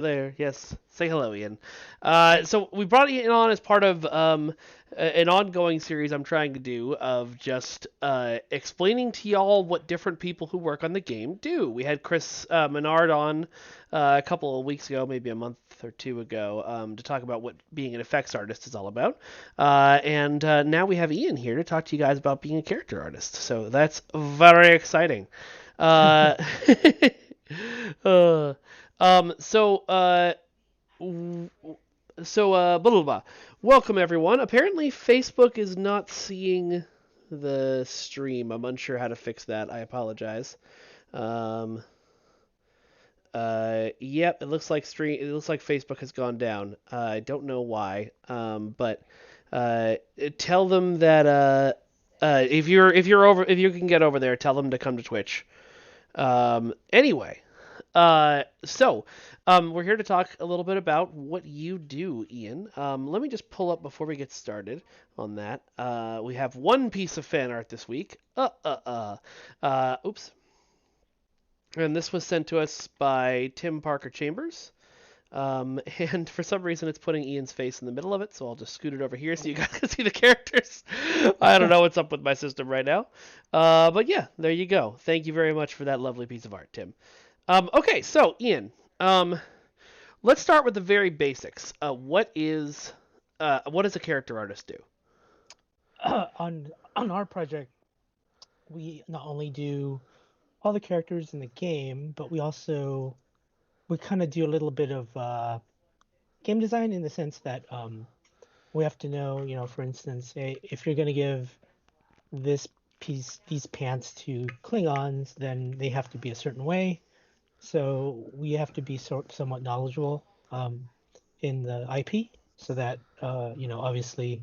There, yes. Say hello, Ian. So we brought Ian on as part of an ongoing series I'm trying to do of just explaining to y'all what different people who work on the game do. We had Chris Menard on a couple of weeks ago, maybe a month or two ago, to talk about what being an effects artist is all about. And now we have Ian here to talk to you guys about being a character artist. So that's very exciting. Uh, uh, um, so, uh, blah, blah, blah. Welcome, everyone. Apparently, Facebook is not seeing the stream. I'm unsure how to fix that. I apologize. Um, yep, it looks like stream. It looks like Facebook has gone down. I don't know why. But uh, tell them that if you can get over there, tell them to come to Twitch. Anyway, we're here to talk a little bit about what you do, Ian. Let me just pull up before we get started on that. We have one piece of fan art this week. Oops. And this was sent to us by Tim Parker Chambers. And for some reason, it's putting Ian's face in the middle of it, so I'll just scoot it over here so you guys can see the characters. I don't know what's up with my system right now. But yeah, there you go. Thank you very much for that lovely piece of art, Tim. Okay, so Ian, let's start with the very basics. What does a character artist do? On our project, we not only do all the characters in the game, but we kind of do a little bit of game design in the sense that we have to know, for instance, if you're going to give this these pants to Klingons, then they have to be a certain way. So we have to be somewhat knowledgeable in the IP, so that obviously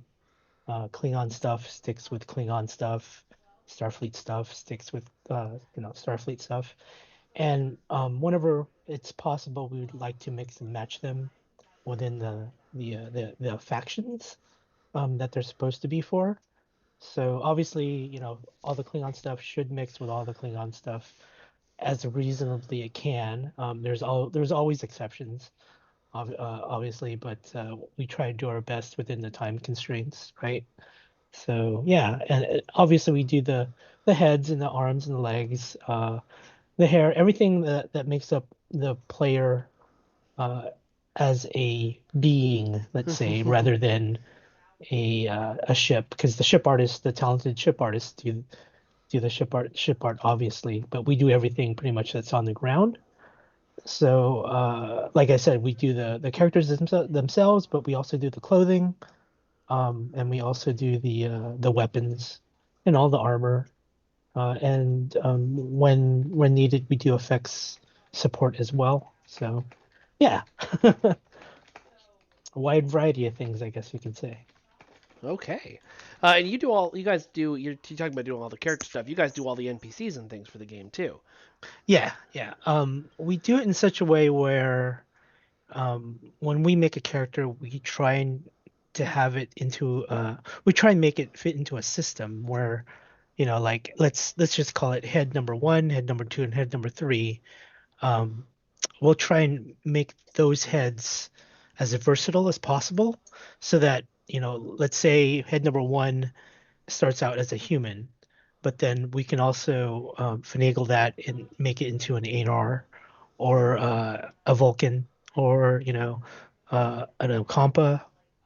Klingon stuff sticks with Klingon stuff, Starfleet stuff sticks with Starfleet stuff, and whenever it's possible, we would like to mix and match them within the factions that they're supposed to be for. So obviously, all the Klingon stuff should mix with all the Klingon stuff as reasonably it can. There's always exceptions, obviously, but we try to do our best within the time constraints, right? So yeah, and obviously we do the heads and the arms and the legs, the hair, everything that makes up the player uh, as a being, let's say, rather than a ship, because the talented ship artists do the ship art obviously, but we do everything pretty much that's on the ground. So like I said, we do the characters themselves, but we also do the clothing, and we also do the weapons and all the armor. And when needed, we do effects support as well. So yeah, a wide variety of things, I guess you can say. Okay. And you guys do, you're talking about doing all the character stuff. You guys do all the NPCs and things for the game too. Yeah, yeah. We do it in such a way where when we make a character, we try and to have it into we try and make it fit into a system where, like let's just call it head number one, head number two, and head number three. Um, we'll try and make those heads as versatile as possible so that, let's say head number one starts out as a human, but then we can also finagle that and make it into an 8R or a Vulcan or, an Okampa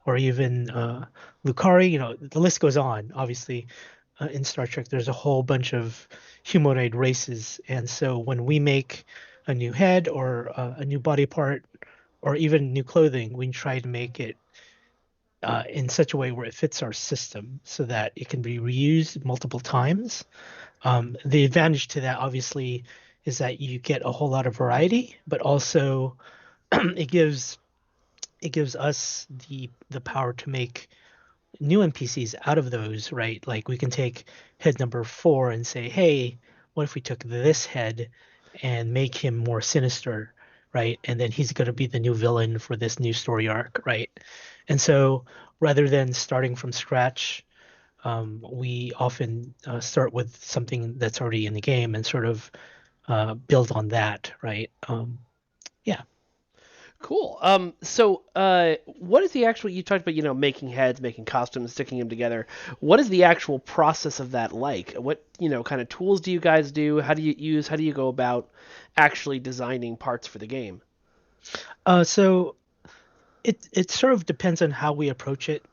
or even Lucari. The list goes on. Obviously, in Star Trek, there's a whole bunch of humanoid races. And so when we make a new head or a new body part or even new clothing, we try to make it in such a way where it fits our system so that it can be reused multiple times. The advantage to that, obviously, is that you get a whole lot of variety, but also it gives us the power to make new NPCs out of those, right? Like we can take head number four and say, hey, what if we took this head and make him more sinister, right? And then he's going to be the new villain for this new story arc, right? And so rather than starting from scratch, we often start with something that's already in the game and sort of build on that, right? Yeah. Cool. What is the actual? You talked about making heads, making costumes, sticking them together. What is the actual process of that like? What kind of tools do you guys do? How do you use? How do you go about actually designing parts for the game? So it sort of depends on how we approach it.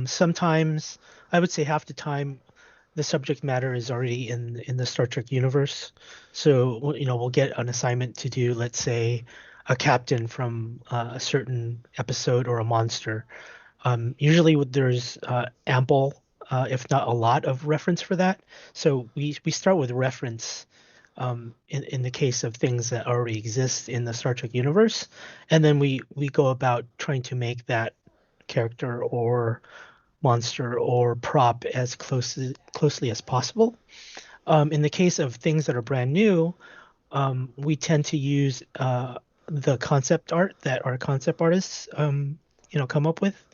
Sometimes I would say half the time the subject matter is already in the Star Trek universe. So we'll get an assignment to do, let's say, a captain from a certain episode or a monster. Usually there's ample, if not a lot, of reference for that. So we start with reference in the case of things that already exist in the Star Trek universe, and then we go about trying to make that character or monster or prop as closely as possible. In the case of things that are brand new, we tend to use the concept art that our concept artists come up with,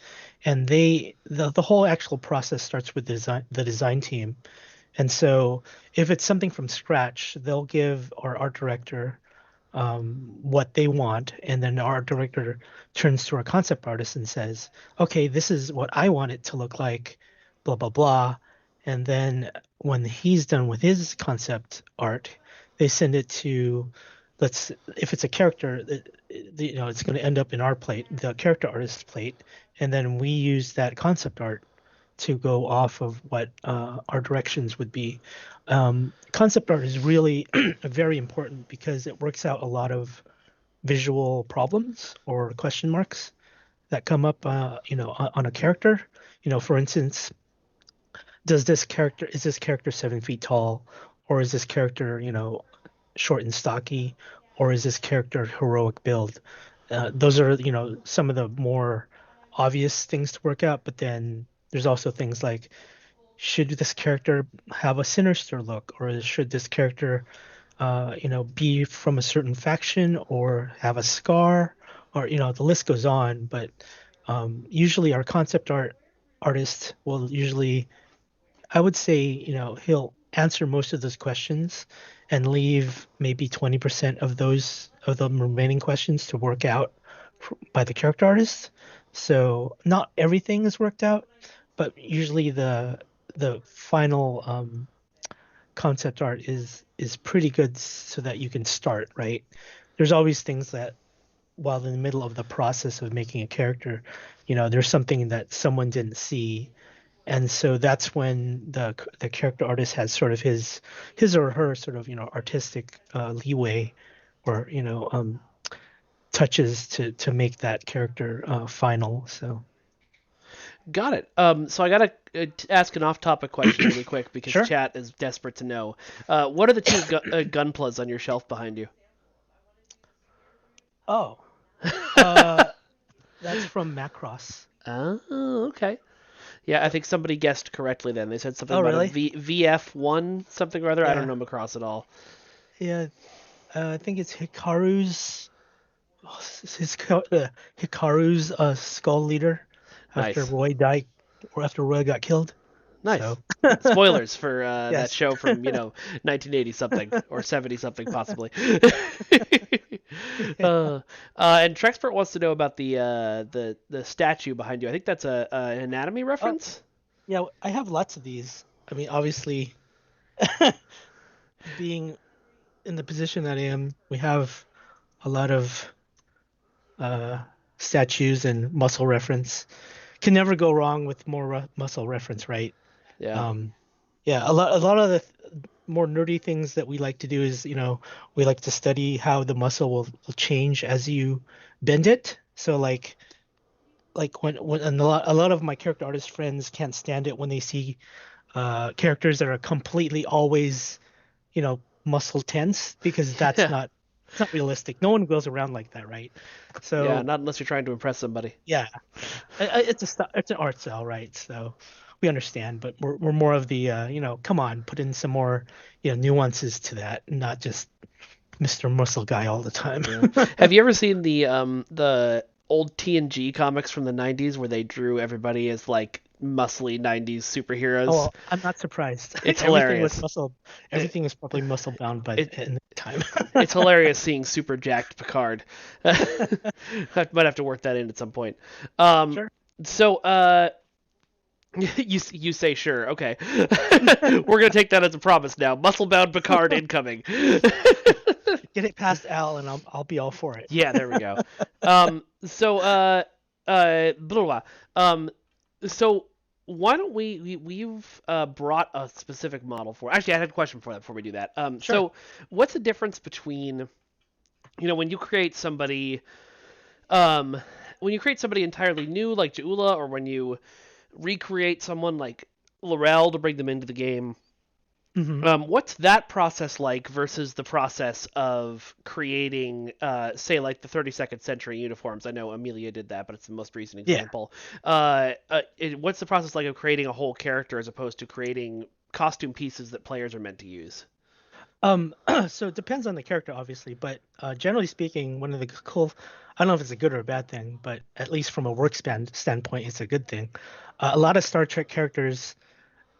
and the whole actual process starts with the design team. And so if it's something from scratch, they'll give our art director what they want, and then our art director turns to our concept artist and says, "Okay, this is what I want it to look like," blah blah blah. And then when he's done with his concept art, they send it to, let's if it's a character, it's going to end up in our plate, the character artist's plate, and then we use that concept art to go off of what our directions would be. Concept art is really very important because it works out a lot of visual problems or question marks that come up, on a character. For instance, is this character 7 feet tall, or is this character, short and stocky, or is this character heroic build? Those are, some of the more obvious things to work out, but then there's also things like, should this character have a sinister look, or should this character, be from a certain faction or have a scar, or the list goes on. But usually our concept artist will usually, I would say, he'll answer most of those questions and leave maybe 20% of the remaining questions to work out by the character artist. So not everything is worked out, but usually the final concept art is pretty good so that you can start, right? There's always things that while in the middle of the process of making a character, there's something that someone didn't see, and so that's when the character artist has sort of his or her sort of artistic leeway, or touches to make that character final. So Got it. So I gotta ask an off-topic question really quick because sure. chat is desperate to know. What are the two gunplas on your shelf behind you? Oh, uh, that's from Macross. Oh, okay. Yeah, I Yep. think somebody guessed correctly then. They said something Oh, about a really? VF1 something or other. I don't Yeah. know Macross at all. Yeah. I think it's Hikaru's skull leader after Nice. Roy died, or after Roy got killed. Nice. So Spoilers for that yes. show from 1980 something or 70 something possibly. uh, and Trexpert wants to know about the statue behind you. I think that's an anatomy Oh, reference. yeah, I have lots of these. I mean, obviously, being in the position that I am, we have a lot of uh, statues and muscle reference. Can never go wrong with more muscle reference, right? Yeah. Um, yeah, a lot of the more nerdy things that we like to do is, we like to study how the muscle will change as you bend it. So like when and a lot of my character artist friends can't stand it when they see characters that are completely always, muscle tense, because that's Yeah. not it's not realistic. No one goes around like that, right? Yeah. So Not unless you're trying to impress somebody. yeah, it's an art style, right? So we understand, but we're more of the come on, put in some more nuances to that, not just Mr. Muscle Guy all the time. Yeah. Have you ever seen the old TNG comics from the 90s where they drew everybody as like muscly '90s superheroes. Oh, I'm not surprised. It's Everything was hilarious. muscle. It, Everything was probably muscle bound by it in the time. it's hilarious seeing super jacked Picard. I might have to work that in at some point. Um, Sure. so you say sure, okay. We're gonna take that as a promise now. Muscle bound Picard incoming. Get it past Al, and I'll be all for it. Yeah, there we go. So blah, blah, blah. So why don't we've brought a specific model for. Actually, I had a question for that before we do that. Sure. So what's the difference between when you create somebody um entirely new like Jaula, or when you recreate someone like Laurel to bring them into the game? Hmm. What's that process like versus the process of creating, say, like the 32nd century uniforms? I know Amelia did that, but it's the most recent Yeah. example. What's the process like of creating a whole character as opposed to creating costume pieces that players are meant to use? So it depends on the character, obviously, but generally speaking, one of the cool, I don't know if it's a good or a bad thing, but at least from a work standpoint, it's a good thing. A lot of Star Trek characters,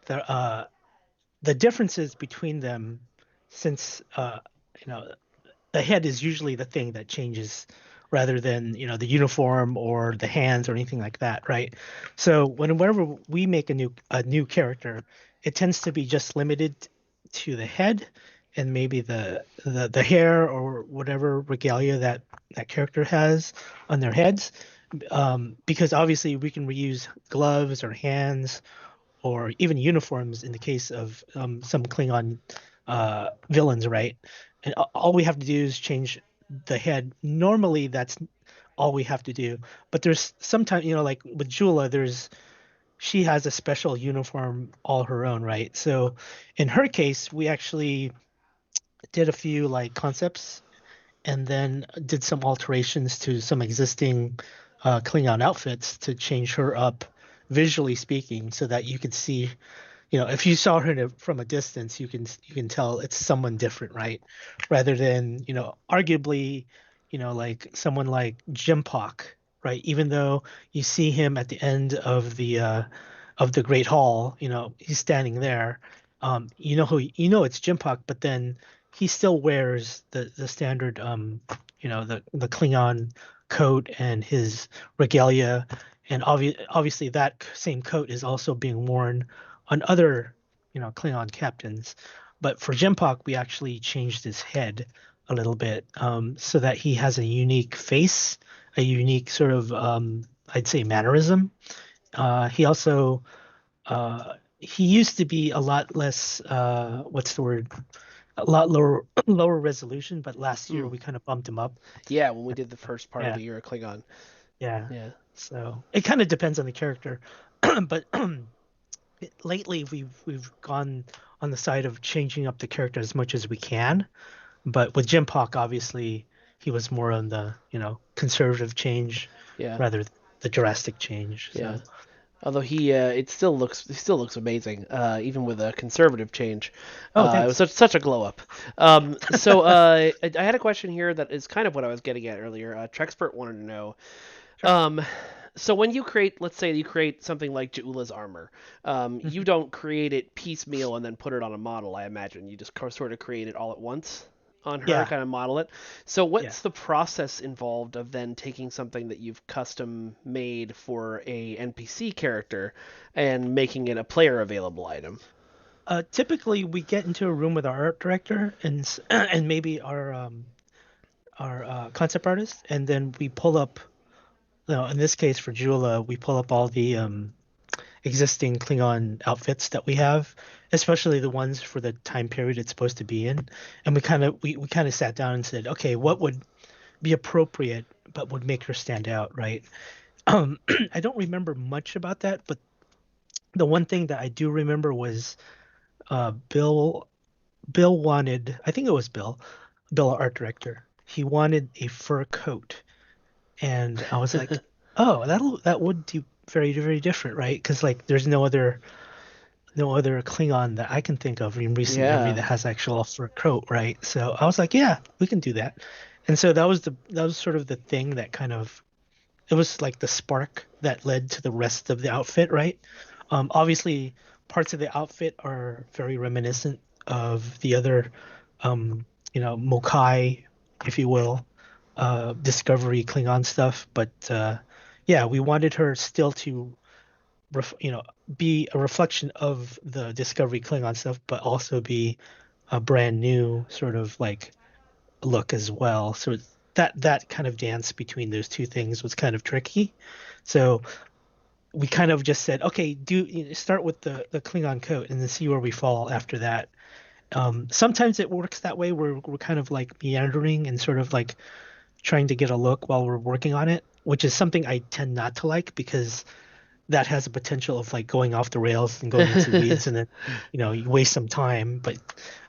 the differences between them, since you know the head is usually the thing that changes rather than the uniform or the hands or anything like that, right? So whenever we make a new character, it tends to be just limited to the head and maybe the hair or whatever regalia that character has on their heads, because obviously we can reuse gloves or hands or even uniforms in the case of some Klingon villains, right? And all we have to do is change the head. Normally, that's all we have to do. But there's sometimes, like with Jula, she has a special uniform all her own, right? So in her case, we actually did a few like concepts and then did some alterations to some existing Klingon outfits to change her up visually speaking so that you could see, if you saw her from a distance, you can tell it's someone different, right? Rather than, arguably, like someone like Jim Pock, right? Even though you see him at the end of the Great Hall, he's standing there. It's Jim Pock, but then he still wears the standard, the Klingon coat and his regalia, and obviously that same coat is also being worn on other, Klingon captains. But for Jimpak, we actually changed his head a little bit, so that he has a unique face, a unique sort of, I'd say, mannerism. He also, he used to be a lot less, what's the word? A lot lower resolution, but last year Hmm. we kind of bumped him up. Yeah, when we did the first part of Yeah, the Year of Klingon. yeah. Yeah, So it kind of depends on the character, but lately we've gone on the side of changing up the character as much as we can. But with Jim Pock, obviously he was more on the conservative change yeah, rather than the drastic change. yeah. So Although he still looks amazing, even with a conservative change. oh, It was thanks. such a glow up. So I had a question here that is kind of what I was getting at earlier. Trexpert wanted to know. Sure. Um, so when you create, let's say you create something like Jaula's armor, you Mhm. don't create it piecemeal and then put it on a model. I imagine you just sort of create it all at once on her, Yeah, kind of model it. So yeah. what's the process involved of then taking something that you've custom made for a NPC character and making it a player available item? Typically we get into a room with our art director and and maybe our concept artist, and then we pull up. In this case for Jula, we pull up all the existing Klingon outfits that we have, especially the ones for the time period it's supposed to be in. And we kind of sat down and said, okay, what would be appropriate but would make her stand out, right? I don't remember much about that, but the one thing that I do remember was Bill. Bill wanted, I think it was Bill, our art director. He wanted a fur coat, and I was like, oh, that would do very very different, right? Because like there's no other Klingon that I can think of in recent memory Yeah, that has actual fur coat, right? So I was like, yeah, we can do that. And so that was sort of the thing that kind of, it was like the spark that led to the rest of the outfit, right? Obviously, parts of the outfit are very reminiscent of the other, um, Mokai, if you will, Discovery Klingon stuff. But yeah, we wanted her still to, ref be a reflection of the Discovery Klingon stuff, but also be a brand new sort of like look as well. So that kind of dance between those two things was kind of tricky. So we kind of just said, okay, start with the Klingon coat and then see where we fall after that. Sometimes it works that way. We're kind of like meandering and sort of like trying to get a look while we're working on it, which is something I tend not to like because that has a potential of like going off the rails and going into the weeds and then you waste some time. But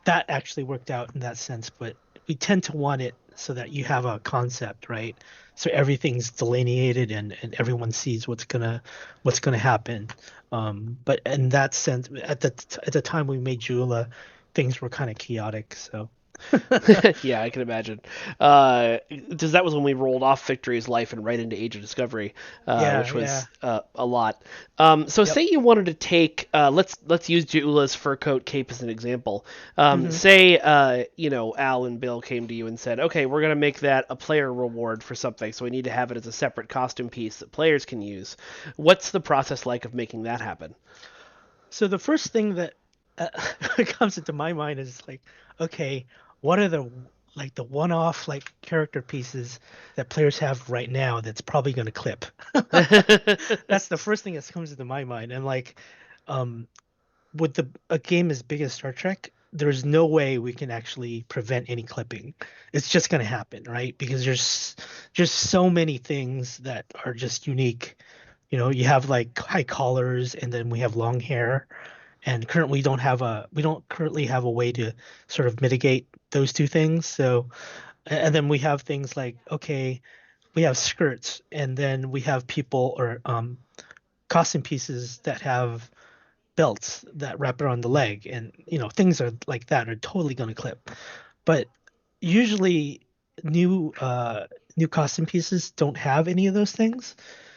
that actually worked out in that sense. But we tend to want it so that you have a concept, right? So everything's delineated and everyone sees what's gonna happen. But in that sense, at the time we made Jula, things were kind of chaotic. So Yeah, I can imagine. Because that was when we rolled off Victory's life and right into Age of Discovery, yeah, which yeah, was a lot. So yep. say you wanted to take, let's use Jula's fur coat cape as an example. Hmm. Say Al and Bill came to you and said, okay, we're gonna make that a player reward for something, so we need to have it as a separate costume piece that players can use. What's the process like of making that happen? So the first thing that uh, comes into my mind is like, okay, what are the one-off like character pieces that players have right now that's probably going to clip? That's the first thing that comes into my mind. And like, um, with a game as big as Star Trek, there's no way we can actually prevent any clipping. It's just going to happen, right? Because there's just so many things that are just unique. You have like high collars, and then we have long hair, and currently we don't currently have a way to sort of mitigate those two things. So, and then we have things like, okay, we have skirts, and then we have people or costume pieces that have belts that wrap around the leg, and things are like that are totally going to clip. But usually new uh new costume pieces don't have any of those things.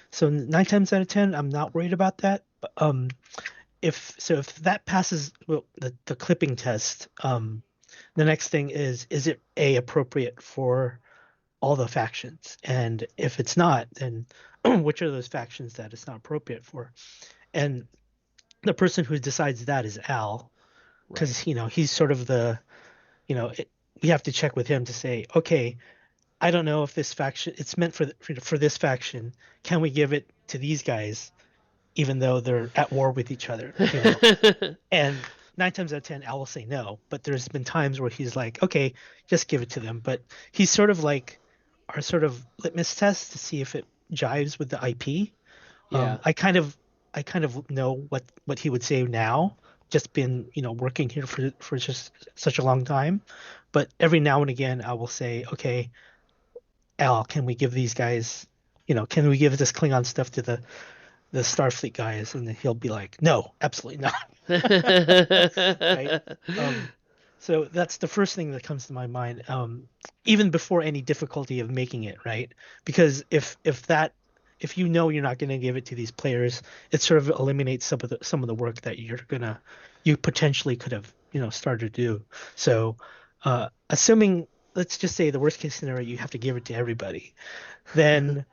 So 9 times out of 10, I'm not worried about that. If that passes, well, the clipping test, the next thing is it appropriate for all the factions? And if it's not, then which are those factions that it's not appropriate for? And the person who decides that is Al, Right. because he's sort of we have to check with him to say, okay, I don't know if this faction it's meant for this faction. Can we give it to these guys even though they're at war with each other? And 9 times out of 10, Al will say no. But there's been times where he's like, okay, just give it to them. But he's sort of like our sort of litmus test to see if it jives with the IP. Yeah. I kind of know what he would say now, just been working here for just such a long time. But every now and again, I will say, okay, Al, can we give these guys, can we give this Klingon stuff to the Starfleet guys? And he'll be like, no, absolutely not. Right? Um, so that's the first thing that comes to my mind, even before any difficulty of making it, right? Because if you're not going to give it to these players, it sort of eliminates some of the work that you potentially could have started to do. So, assuming let's just say the worst case scenario, you have to give it to everybody, then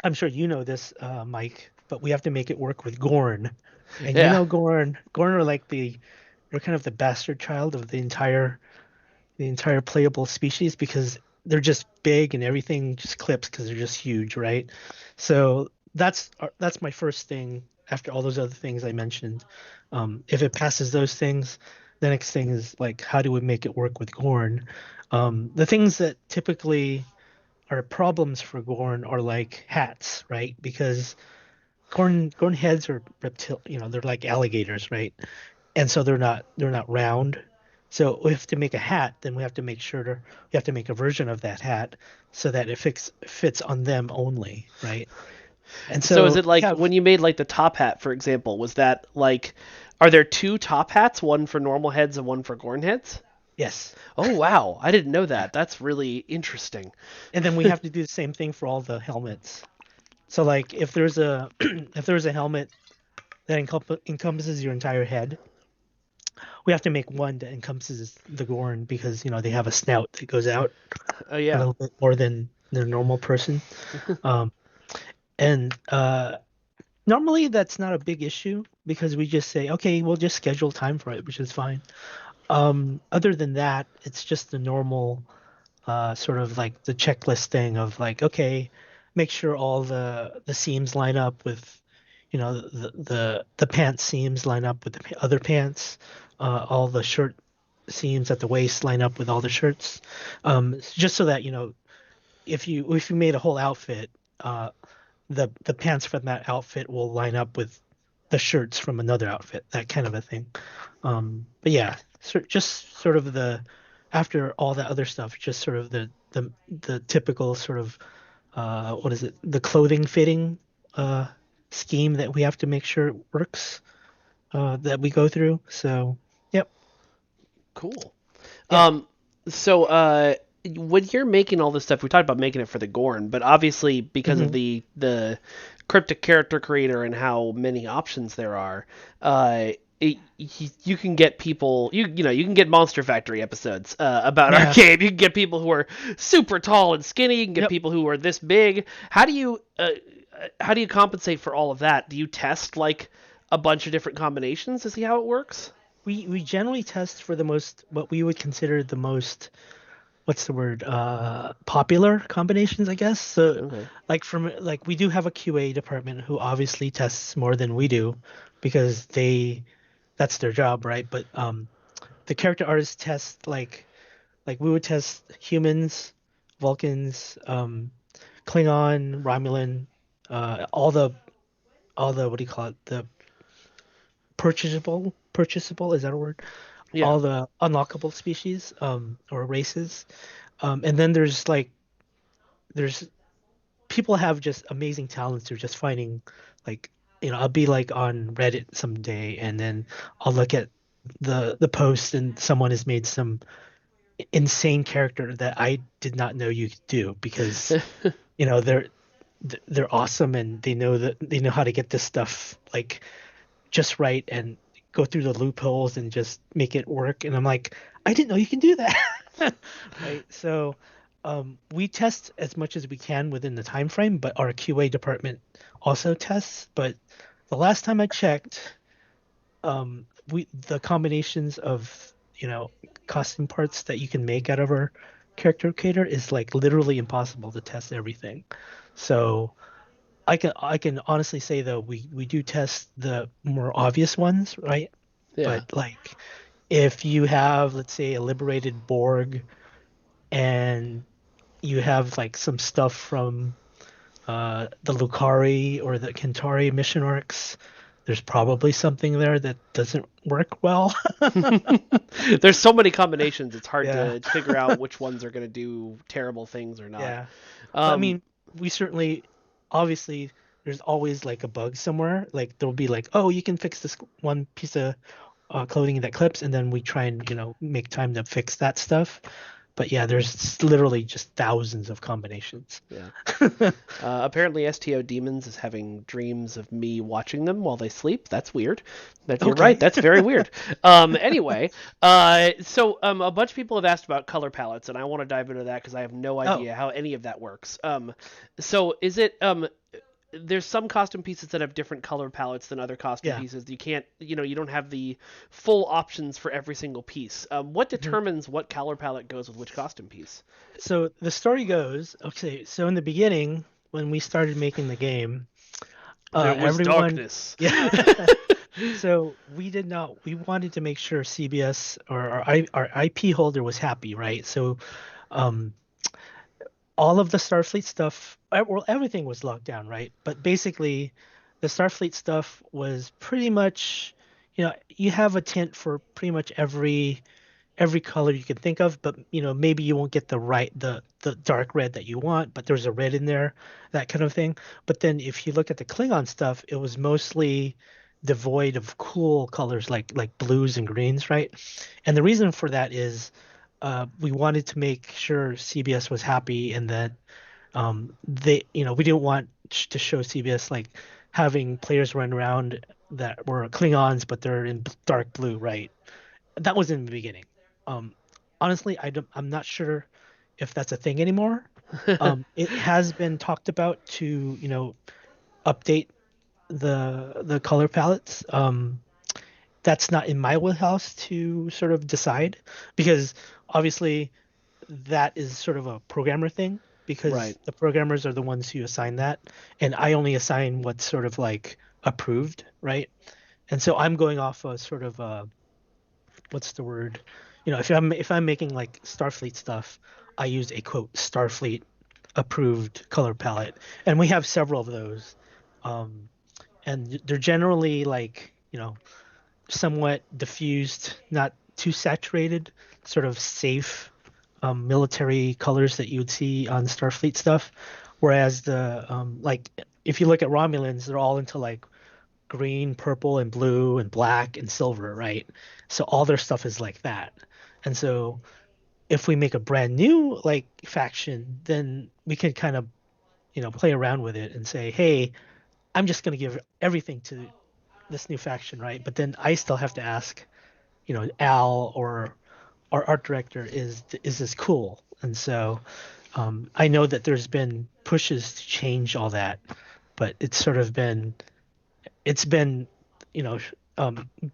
I'm sure you know this, Mike, but we have to make it work with Gorn. And Yeah. Gorn are like they're kind of the bastard child of the entire playable species because they're just big and everything just clips because they're just huge, right? So that's my first thing after all those other things I mentioned. If it passes those things, the next thing is like how do we make it work with Gorn? The things that typically are problems for Gorn are like hats, right? Because Gorn heads are they're like alligators, right? And so they're not round. So we have to make a hat, then we have to make a version of that hat so that it fits on them only, right? And So is so it we like have when you made like the top hat, for example, was that like are there two top hats, one for normal heads and one for Gorn heads? yes. Oh wow, I didn't know that. That's really interesting. And then we have to do the same thing for all the helmets. So like if there's a if there's a helmet that encompasses your entire head. We have to make one that encompasses the Gorn because they have a snout that goes out Oh a yeah. little bit more than the normal person. Um, and normally that's not a big issue because we just say, okay, we'll just schedule time for it, which is fine. Other than that, it's just the normal sort of like the checklist thing of like, okay, make sure all the seams line up with, the pants seams line up with the other pants, all the shirt seams at the waist line up with all the shirts, just so that if you made a whole outfit, uh, the pants from that outfit will line up with the shirts from another outfit, that kind of a thing. But yeah, just sort of the after all that other stuff, just sort of the typical sort of what is it? The clothing fitting uh scheme that we have to make sure it works that we go through. So, yep, Cool. yeah. Um, so when you're making all this stuff, we talked about making it for the Gorn, but obviously because of hmm the cryptic character creator and how many options there are, you can get people you can get Monster Factory episodes about our Yeah. game. You can get people who are super tall and skinny. You can get Yep. people who are this big. How do you compensate for all of that? Do you test like a bunch of different combinations to see how it works? We generally test for the most what we would consider the most what's the word popular combinations, I guess. So Okay. like we do have a QA department who obviously tests more than we do because that's their job, right? But the character artists test like we would test humans, Vulcans, Klingon, Romulan, all the what do you call it, the purchasable, is that a word? Yeah. All the unlockable species or races. And then there's people have just amazing talents through just finding like I'll be like on Reddit someday and then I'll look at the post and someone has made some insane character that I did not know you could do because you know they're they're awesome and they know how to get this stuff like just right and go through the loopholes and just make it work. And I'm like, I didn't know you can do that. Right. So we test as much as we can within the time frame, but our QA department also tests. But the last time I checked, we the combinations of costume parts that you can make out of our character creator is like literally impossible to test everything. So I can honestly say though we do test the more obvious ones, right? Yeah. But like if you have, let's say, a liberated Borg and you have like some stuff from the Lucari or the Kentari mission arcs, there's probably something there that doesn't work well. There's so many combinations, it's hard Yeah. to figure out which ones are going to do terrible things or not. Yeah. But I Um, mean, we certainly, obviously, there's always like a bug somewhere. Like there'll be like, oh, you can fix this one piece of clothing that clips, and then we try and make time to fix that stuff. But yeah, there's literally just thousands of combinations. yeah. Apparently, STO Demons is having dreams of me watching them while they sleep. That's weird. That you're right. Okay. That's very weird. Anyway, a bunch of people have asked about color palettes, and I want to dive into that because I have no Oh, idea how any of that works. So is it there's some costume pieces that have different color palettes than other costume yeah. pieces. You can't, you don't have the full options for every single piece. What Mhm. determines what color palette goes with which costume piece? So the story goes, okay, so in the beginning, when we started making the game, There was everyone, darkness. yeah. So we wanted to make sure CBS or our IP holder was happy, right? So um, all of the Starfleet stuff, well, everything was locked down, right? But basically, the Starfleet stuff was pretty much, you have a tint for pretty much every color you can think of, but maybe you won't get the dark red that you want, but there's a red in there, that kind of thing. But then if you look at the Klingon stuff, it was mostly devoid of cool colors like blues and greens, right? And the reason for that is we wanted to make sure CBS was happy and that we didn't want to show CBS like having players run around that were Klingons, but they're in dark blue, right? That was in the beginning. Um, Honestly, I'm not sure if that's a thing anymore. It has been talked about to, update the color palettes. That's not in my wheelhouse to sort of decide because obviously that is sort of a programmer thing Right. because the programmers are the ones who assign that, and I only assign what's sort of like approved, right? And so I'm going off a sort of what's the word? If I'm making like Starfleet stuff, I use a quote Starfleet approved color palette, and we have several of those. Um, and they're generally like, somewhat diffused, not too saturated, sort of safe military colors that you would see on Starfleet stuff. Whereas like if you look at Romulans, they're all into like green, purple, and blue, and black and silver, right? So all their stuff is like that. And so if we make a brand new like faction, then we can kind of, play around with it and say, hey, I'm just going to give everything to this new faction, right? But then I still have to ask, Al or our art director, is this cool? And so I know that there's been pushes to change all that, but it's been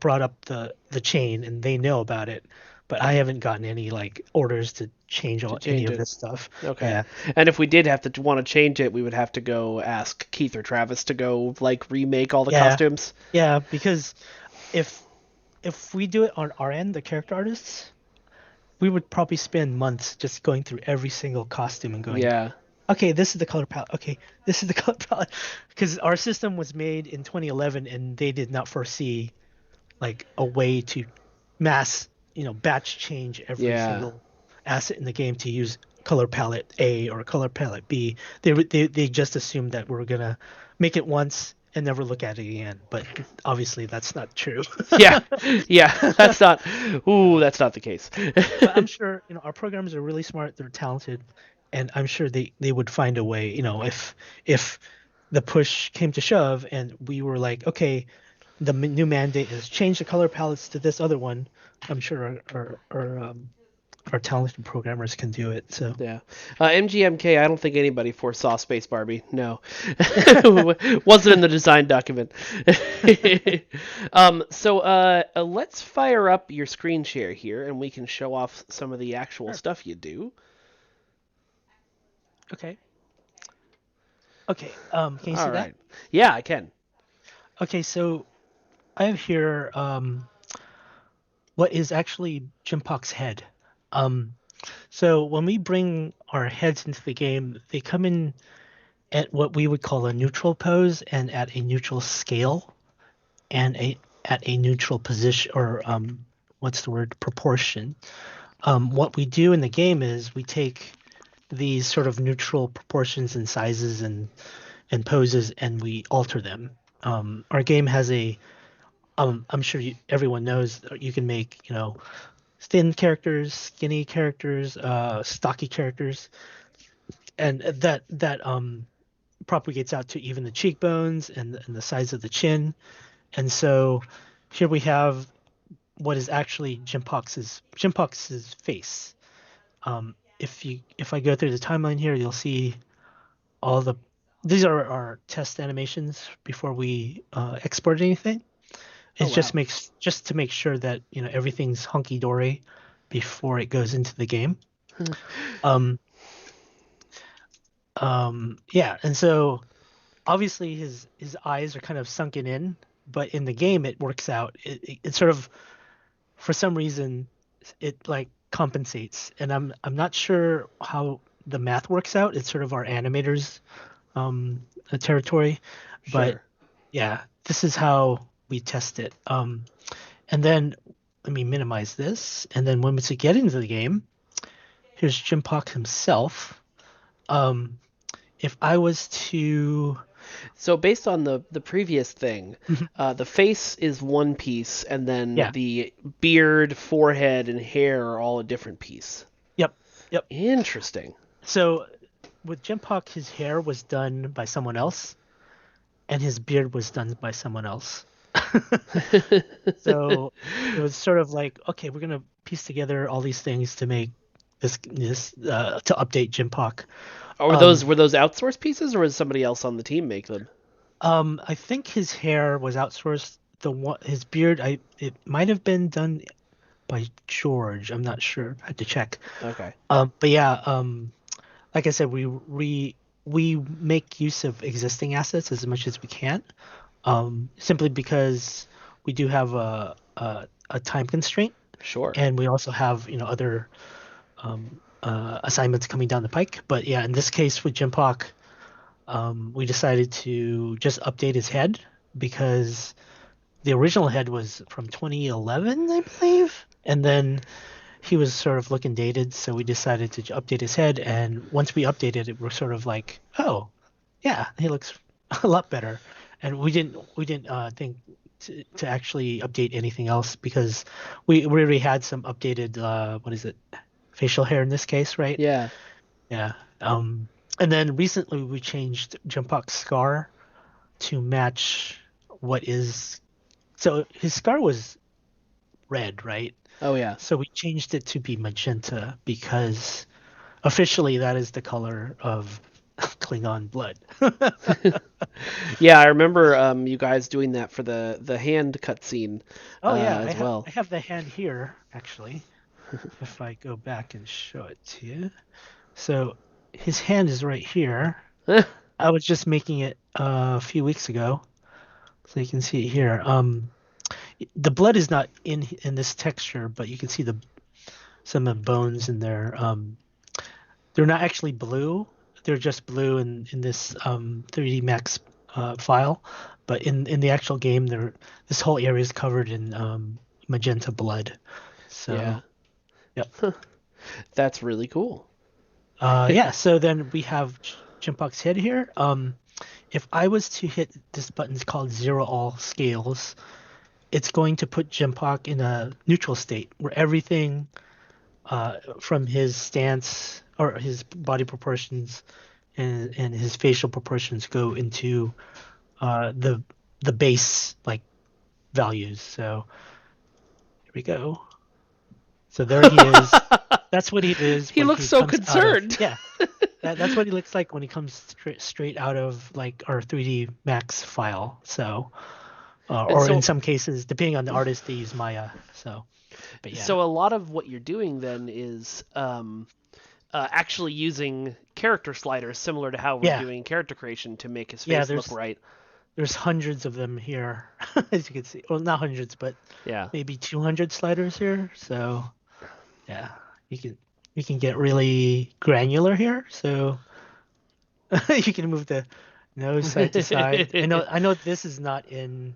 brought up the chain and they know about it, but I haven't gotten any like orders to change To any change of it. this stuff. Okay. Yeah, And if we did have to want to change it, we would have to go ask Keith or Travis to go like remake all the yeah, costumes. yeah. Because if if we do it on our end, the character artists, we would probably spend months just going through every single costume and going, Yeah. okay, this is the color palette. Okay, this is the color palette. Because our system was made in 2011 and they did not foresee like a way to mass, batch change every Yeah. single asset in the game to use color palette A or color palette B. They just assumed that we're gonna make it once and never look at it again. But obviously that's not true. Yeah. Yeah. That's not. Ooh, that's not the case. But I'm sure, our programs are really smart, they're talented, and I'm sure they would find a way, if the push came to shove and we were like, okay, the new mandate is change the color palettes to this other one. I'm sure our talented programmers can do it. So Yeah. MGMK, I don't think anybody foresaw Space Barbie. No. Wasn't in the design document. Let's fire up your screen share here and we can show off some of the actual sure. stuff you do. Okay. Okay. Can you see All that? right. Yeah, I can. Okay, so I have here what is actually Jimpok's head. Um, so when we bring our heads into the game, they come in at what we would call a neutral pose and at a neutral scale and a at a neutral position or what's the word proportion. What we do in the game is we take these sort of neutral proportions and sizes and poses and we alter them. Our game has I'm sure everyone knows you can make, thin characters, skinny characters, stocky characters, and that propagates out to even the cheekbones and the size of the chin. And so here we have what is actually Jimpox's face. If I go through the timeline here, you'll see all these are our test animations before we export anything. It Oh wow. just to make sure that everything's hunky dory before it goes into the game. Um, yeah, and so obviously his eyes are kind of sunken in, but in the game it works out. It sort of for some reason it like compensates, and I'm not sure how the math works out. It's sort of our animators territory, but Sure. yeah, this is how we test it. And then let me minimize this. And then when we get into the game, here's Jim Pock himself. Um, if I was to, So based on the previous thing, the face is one piece, and then yeah, the beard, forehead, and hair are all a different piece. yep, yep. Interesting. So with Jim Pock, his hair was done by someone else, and his beard was done by someone else. So it was sort of like, okay, we're gonna piece together all these things to make this to update Jim. Or Um, were those outsourced pieces, or was somebody else on the team make them? I think his hair was outsourced. His beard, it might have been done by George. I'm not sure. I had to check. Okay. But yeah, like I said, we make use of existing assets as much as we can. Simply because we do have a time constraint, Sure. and we also have other assignments coming down the pike. But yeah, in this case with Jim, we decided to just update his head because the original head was from 2011, I believe, and then he was sort of looking dated, so we decided to update his head. And once we updated it, we're sort of like, oh, yeah, he looks a lot better. And we didn't think to actually update anything else because we already had some updated what is it, facial hair in this case, right? Yeah. Yeah. Um, and then recently we changed Jumpok's scar to match what is so his scar was red, right? Oh yeah. So we changed it to be magenta because officially that is the color of Klingon blood. Yeah, I remember you guys doing that for the hand cutscene Oh yeah, as well. I have the hand here actually. If I go back and show it to you. So his hand is right here. I was just making it a few weeks ago, so you can see it here. The blood is not in this texture, but you can see the some of the bones in there. They're not actually blue. They're just blue in this 3D Max file, but in the actual game, this whole area is covered in magenta blood. Yeah. So, yep. That's really cool. Yeah. So then we have Chimpok's head here. If I was to hit this button, it's called Zero All Scales. It's going to put Jimpok in a neutral state where everything from his stance or his body proportions and his facial proportions go into the base like values. So here we go. So there he is. That's what he is He when looks he so comes out of concerned. yeah. That's what he looks like when he comes straight out of like our 3D Max file. So And or in so some cases, depending on the artist, they use Maya. So, but yeah, so a lot of what you're doing then is actually using character sliders similar to how we're yeah, doing character creation to make his yeah. face look right. There's hundreds of them here, as you can see. Well, not hundreds, but Yeah. maybe 200 sliders here. So yeah, you can you can get really granular here. So you can move the nose side to side. I know this is not in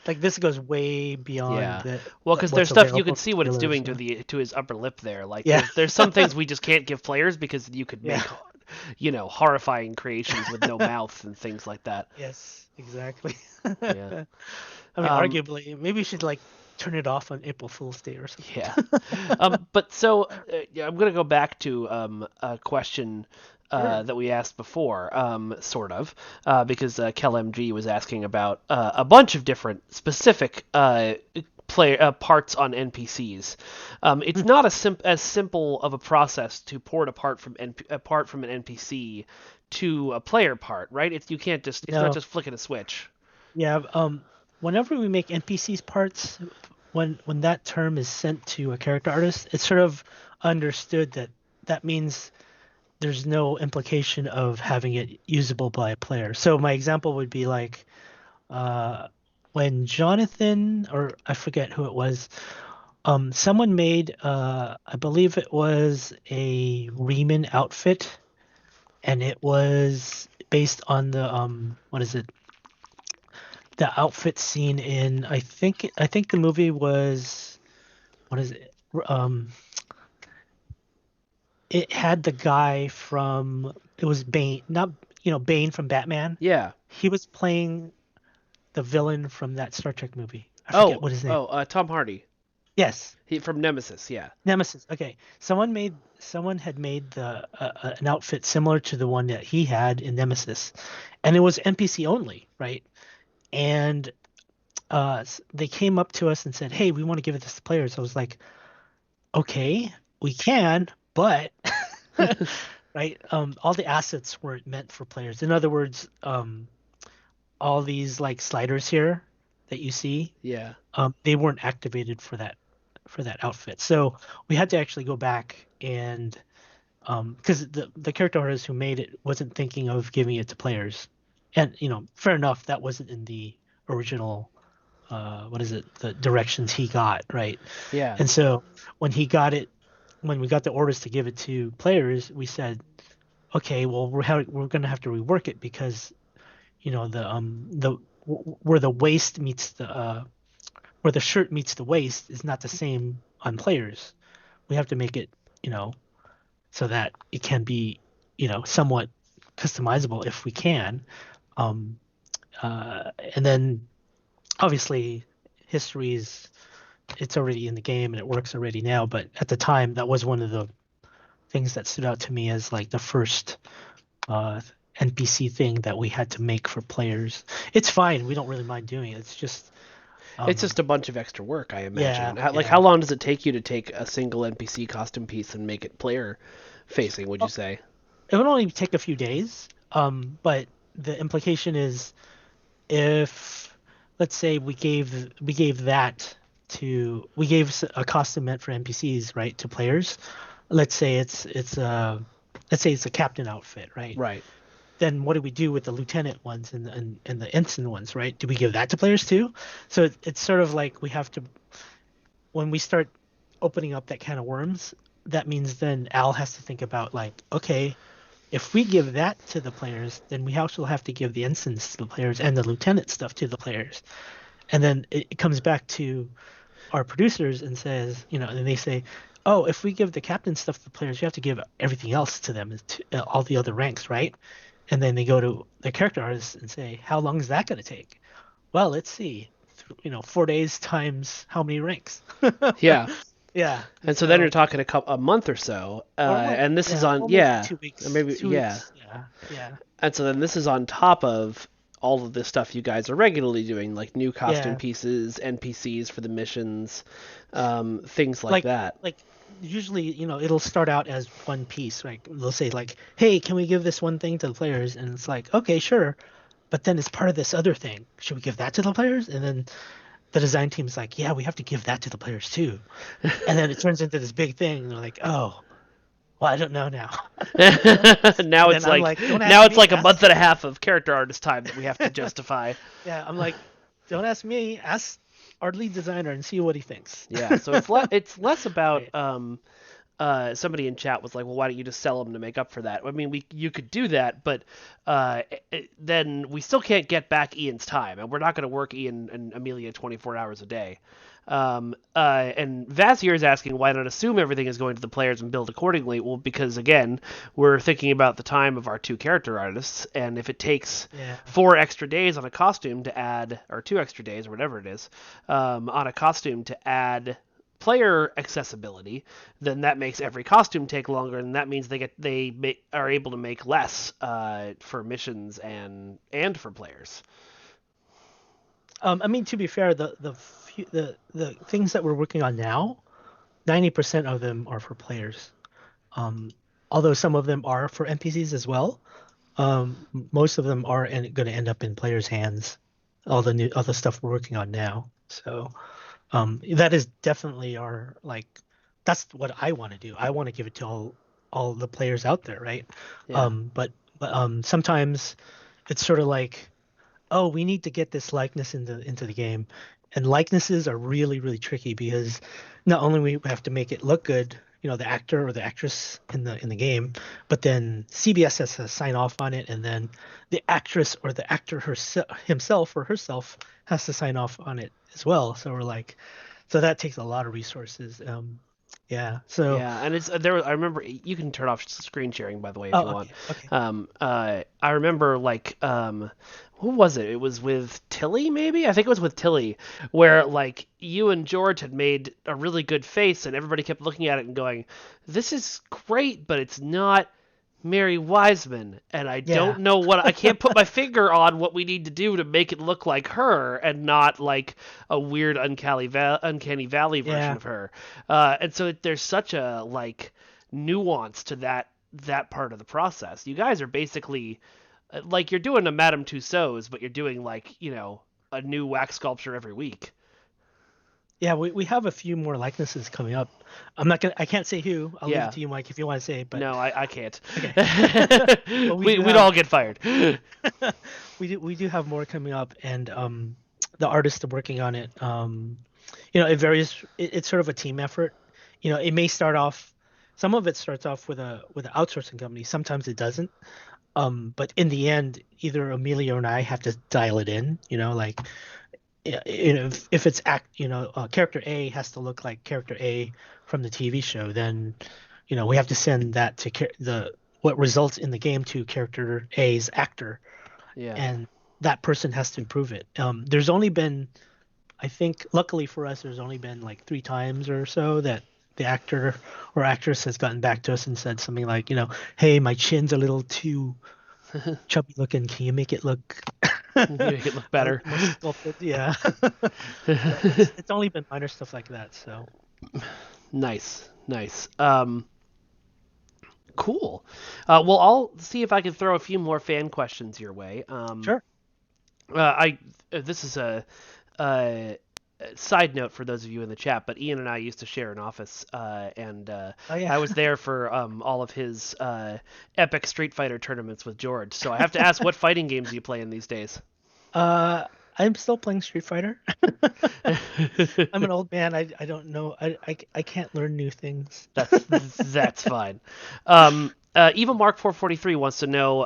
like this goes way beyond Yeah. Well, because there's what's stuff you can available to see what it's dealers. doing So to his upper lip there. Like yeah, there's some things we just can't give players because you could yeah, make horrifying creations with no mouth and things like that. yes, exactly. Yeah. I mean, Um, arguably, maybe you should like turn it off on April Fool's Day or something. yeah. But so yeah, I'm gonna go back to a question Sure. that we asked before, sort of, because Kel MG was asking about a bunch of different specific play parts on NPCs. It's not as simple of a process to port apart from an NPC to a player part, right? It's not No, just flicking a switch. yeah. Whenever we make NPCs parts, when that term is sent to a character artist, it's sort of understood that that means there's no implication of having it usable by a player. So my example would be like uh, when Jonathan, or I forget who it was, someone made, I believe it was a Riemann outfit, and it was based on the what is it? The outfit scene in I think the movie was what is it? Um, it had the guy from it was Bane, not Bane from Batman. Yeah. He was playing the villain from that Star Trek movie. I forget what his name. Tom Hardy. Yes, He from Nemesis. Yeah. Nemesis. Okay, someone had made an outfit similar to the one that he had in Nemesis, and it was NPC only, right? And they came up to us and said, "Hey, we want to give it this to players." I was like, "Okay, we can, but right, all the assets weren't meant for players. In other words, all these like sliders here that you see, Yeah. they weren't activated for that outfit. So we had to actually go back and because the character artist who made it wasn't thinking of giving it to players, and fair enough, that wasn't in the original what is it, the directions he got, right? Yeah. And so when he got it, when we got the orders to give it to players, we said, okay, well we're going to have to rework it because the where the waist meets the where the shirt meets the waist is not the same on players. We have to make it, you know, so that it can be, somewhat customizable if we can. Um, and then obviously history is it's already in the game and it works already now, but at the time that was one of the things that stood out to me as like the first uh, NPC thing that we had to make for players. It's fine, we don't really mind doing it. It's just It's um, just a bunch of extra work, I yeah, imagine. How yeah. long does it take you to take a single NPC costume piece and make it player facing, would you Oh, say? it would only take a few days, but the implication is if let's say we gave that to we gave a costume meant for NPCs, right, to players. Let's say let's say it's a captain outfit, right? Right. Then what do we do with the lieutenant ones and the ensign ones, right? Do we give that to players too? So it's sort of like we have to when we start opening up that can of worms, that means then Al has to think about like, okay, if we give that to the players, then we also have to give the ensigns to the players and the lieutenant stuff to the players. And then it comes back to our producers and says, and they say, oh, if we give the captain stuff to the players, you have to give everything else to them, all the other ranks, right? And then they go to the character artists and say, how long is that going to take? Well, let's see, 4 days times how many ranks? Yeah. Yeah. And so then you're So, talking a month or so, or a month, and this is yeah, on or maybe yeah, two or weeks, maybe two yeah, weeks. Yeah. Yeah. and so then this is on top of all of the stuff you guys are regularly doing, like new costume Yeah. pieces, NPCs for the missions, things like like that. like usually it'll start out as one piece, like they'll say like, hey, can we give this one thing to the players, and it's like, okay, sure, but then it's part of this other thing, should we give that to the players? And then the design team's like, yeah, we have to give that to the players too. And then it turns into this big thing and they're like, oh, well, I don't know now. now And it's then I'm like like, don't now ask it's me, like a ask month and a half of character artist time that we have to justify. yeah, I'm like, don't ask me, ask our lead designer and see what he thinks. Yeah, so it's less about Right. somebody in chat was like, well, why don't you just sell them to make up for that? I mean, you could do that, but then we still can't get back Ian's time, and we're not going to work Ian and Amelia 24 hours a day. And Vazir is asking why not assume everything is going to the players and build accordingly. Well, because again, we're thinking about the time of our two character artists, and if it takes Yeah. 4 extra days on a costume to add, or 2 extra days, or whatever it is, on a costume to add player accessibility, then that makes every costume take longer, and that means are able to make less for missions and for players. I mean, to be fair, the things that we're working on now, 90% of them are for players. Um, Although some of them are for NPCs as well. Most of them are going to end up in players' hands. All the stuff we're working on now. So, that is definitely our like, that's what I want to do. I want to give it to all the players out there, right? Yeah. But sometimes it's sort of like, oh, we need to get this likeness into the game. And likenesses are really, really tricky because not only we have to make it look good, the actor or the actress in the game, but then CBS has to sign off on it, and then the actress or the actor himself or herself has to sign off on it as well. So we're like, so that takes a lot of resources. Yeah. So, Yeah, and it's there. I remember you can turn off screen sharing, by the way, if you oh, want. okay, okay. I remember like who was it? It was with Tilly, maybe. I think it was with Tilly, where like you and George had made a really good face, and everybody kept looking at it and going, "This is great, but it's not Mary Wiseman, and I Yeah, don't know what I can't put my finger on what we need to do to make it look like her and not like a weird uncanny valley version yeah, of her. And so there's such a like nuance to that part of the process. You guys are basically like you're doing a Madame Tussauds, but you're doing like a new wax sculpture every week. yeah. We have a few more likenesses coming up. I can't say who. I'll leave it Yeah, to you, Mike, if you want to say. But no, I can't. okay. But we do We'd all have get fired. we do have more coming up, and the artists are working on it. It varies. It's sort of a team effort. It may start off. Some of it starts off with an outsourcing company. Sometimes it doesn't. But in the end, either Emilio and I have to dial it in. Like yeah, if it's character A has to look like character A from the TV show, then we have to send that to the what results in the game to character A's actor, Yeah. and that person has to improve it. There's only been, I think, luckily for us, there's only been like 3 times or so that the actor or actress has gotten back to us and said something like, hey, my chin's a little too chubby looking. Can you make it look Make it look better. more sculpted? Yeah. But it's only been minor stuff like that. So Nice, nice. Cool. Well, I'll see if I can throw a few more fan questions your way. sure. I This is a side note for those of you in the chat, but Ian and I used to share an office, and Oh yeah. I was there for all of his epic Street Fighter tournaments with George. So I have to ask, what fighting games are you playing these days? Uh, I'm still playing Street Fighter. I'm an old man. I don't know. I can't learn new things. That's fine. Evil Mark 443 wants to know: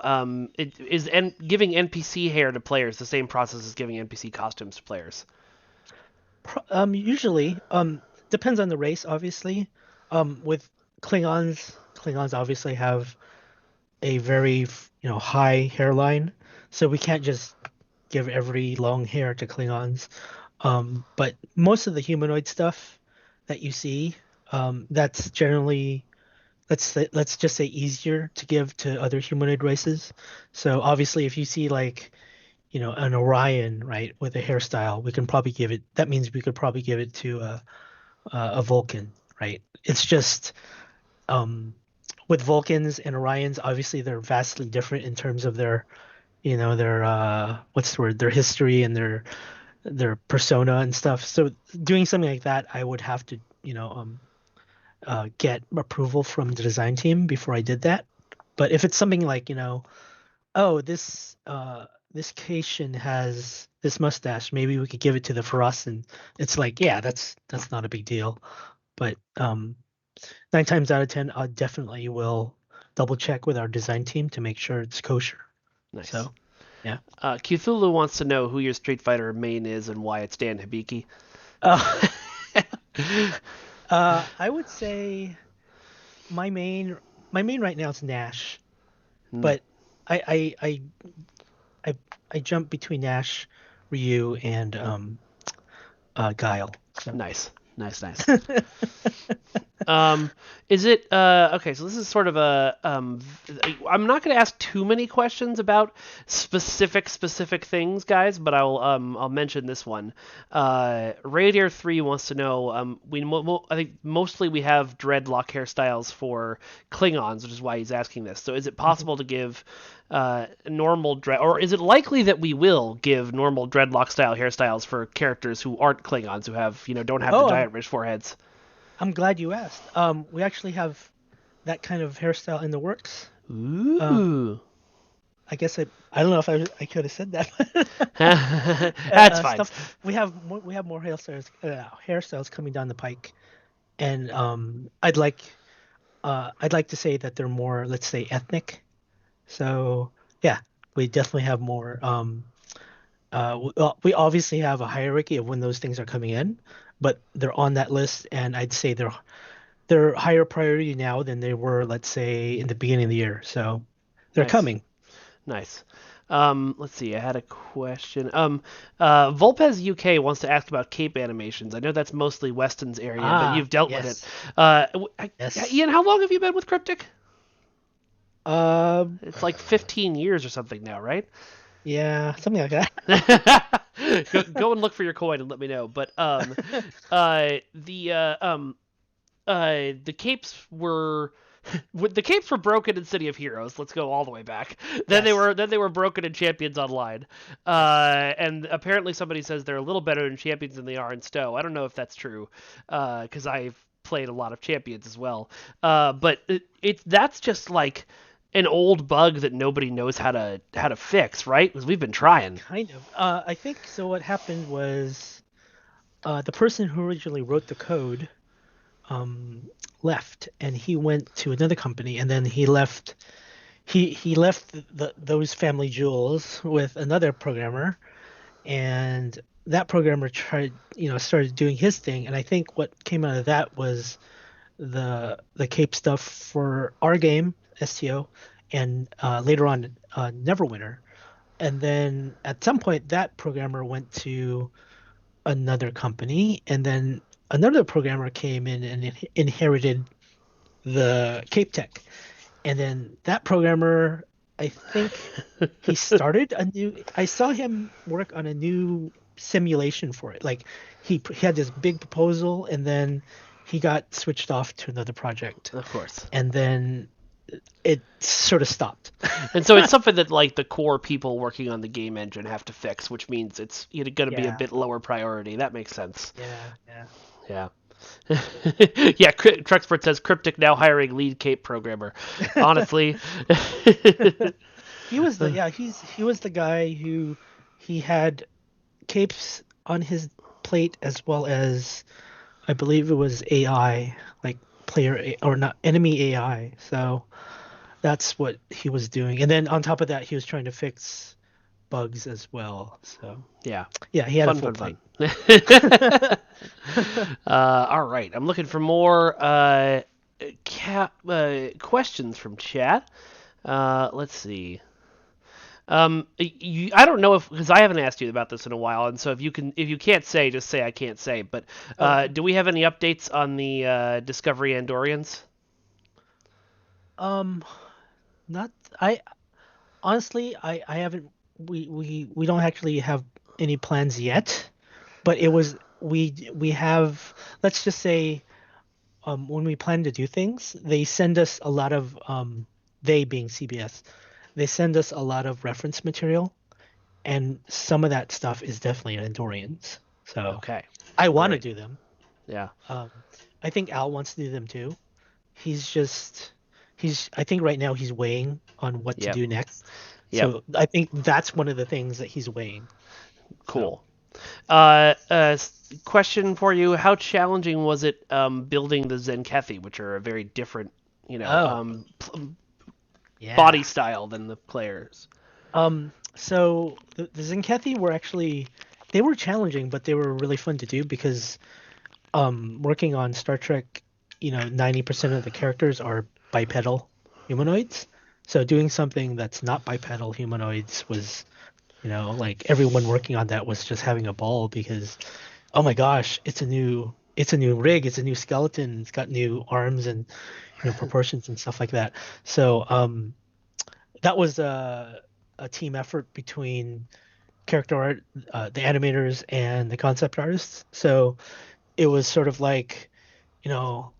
giving NPC hair to players the same process as giving NPC costumes to players? Usually, depends on the race, obviously. With Klingons obviously have a very, high hairline, so we can't just give every long hair to Klingons. But most of the humanoid stuff that you see, that's generally, let's just say, easier to give to other humanoid races. So obviously, if you see like, an Orion, right, with a hairstyle, we can probably give it. That means we could probably give it to a Vulcan, right? It's just um, with Vulcans and Orions, obviously they're vastly different in terms of their what's the word, their history and their persona and stuff. So doing something like that, I would have to, get approval from the design team before I did that. But if it's something like, oh, this Cation has this mustache, maybe we could give it to the Frost, it's like, yeah, that's not a big deal. But 9 times out of 10, I definitely will double check with our design team to make sure it's kosher. Nice. So, yeah. Cthulhu wants to know who your Street Fighter main is and why it's Dan Hibiki. Uh, I would say my main my main right now is Nash, but I I I I, I jump between Nash, Ryu, and Guile. So. Nice, nice, nice. Is it okay? So this is sort of I'm not going to ask too many questions about specific things, guys, but I'll mention this one. Radiator 3 wants to know. I think mostly we have dreadlock hairstyles for Klingons, which is why he's asking this. So is it Mhm. possible to give normal dread, or is it likely that we will give normal dreadlock style hairstyles for characters who aren't Klingons, who have don't have the Oh, giant rich foreheads? I'm glad you asked. We actually have that kind of hairstyle in the works. Um, Ooh. I guess I don't know if I could have said that. That's fine. Stuff we have more hairstyles coming down the pike, and I'd like to say that they're more, let's say, ethnic. So yeah, we definitely have more. We obviously have a hierarchy of when those things are coming in, but they're on that list, and I'd say they're higher priority now than they were, let's say, in the beginning of the year. So they're Nice. coming. Nice. Let's see. I had a question. Volpez UK wants to ask about cape animations. I know that's mostly Weston's area, but Ah, you've dealt with it. yes, Uh, yes. Ian, how long have you been with Cryptic? Um, It's like 15 years or something now, right? yeah, something like that. Go and look for your coin and let me know. But the the capes were the capes were broken in City of Heroes. Let's go all the way back. Yes. Then they were broken in Champions Online. Yes. And apparently somebody says they're a little better in Champions than they are in Stowe. I don't know if that's true, because I've played a lot of Champions as well. But that's just like an old bug that nobody knows how to fix, right? Because we've been trying. Kind of. I think so. What happened was the person who originally wrote the code um, left, and he went to another company, and then he left. He left those family jewels with another programmer, and that programmer started doing his thing. And I think what came out of that was the cape stuff for our game STO, and later on Neverwinter. And then at some point, that programmer went to another company, and then another programmer came in and inherited the Cape Tech. And then that programmer, I think he started a new, I saw him work on a new simulation for it. Like he had this big proposal, and then he got switched off to another project. Of course. And then it sort of stopped. And so it's something that like the core people working on the game engine have to fix, which means it's going to be a Yeah. bit lower priority. That makes sense. Yeah. Yeah. Yeah. Yeah, Truxport says Cryptic now hiring lead Cape programmer. Honestly, He was the yeah, he was the guy who he had capes on his plate as well as I believe it was AI, like or not enemy AI. So that's what he was doing. And then on top of that, he was trying to fix bugs as well. So yeah, yeah, he had a fun, full fun, plate. fun. All right, I'm looking for more questions from chat. Let's see. I don't know if because I haven't asked you about this in a while, and so if you can't say, just say I can't say. But Oh, okay. do we have any updates on the Discovery Andorians? Um, not I honestly I haven't we don't actually have any plans yet, but it was we have let's just say when we plan to do things, they send us a lot of they being CBS, they send us a lot of reference material, and some of that stuff is definitely Andorians. So Okay, I want to great. do them. Yeah. Um, I think Al wants to do them too. He's just I think right now he's weighing on what to Yep. do next. Yep. So I think that's one of the things that he's weighing. So Cool. Question for you: how challenging was it building the Zen Kefi, which are a very different, oh body yeah. style than the players? So the Zenkethi were actually they were challenging, but they were really fun to do because working on Star Trek, 90% of the characters are bipedal humanoids. So doing something that's not bipedal humanoids was, like everyone working on that was just having a ball because, oh my gosh, it's a new rig, it's a new skeleton, it's got new arms and, proportions and stuff like that. So that was a team effort between character art, the animators, and the concept artists. So it was sort of like, you know,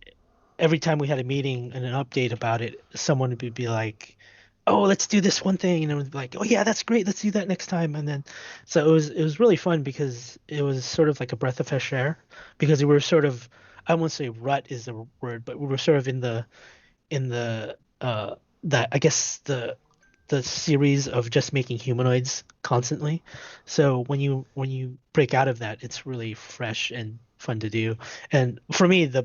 every time we had a meeting and an update about it, someone would be like, "Oh, let's do this one thing," and it would be like, "Oh yeah, that's great. Let's do that next time." And then, so it was really fun because it was sort of like a breath of fresh air because we were sort of I won't say rut is the word, but we were sort of in the that I guess the series of just making humanoids constantly. So when you break out of that, it's really fresh and fun to do. And for me, the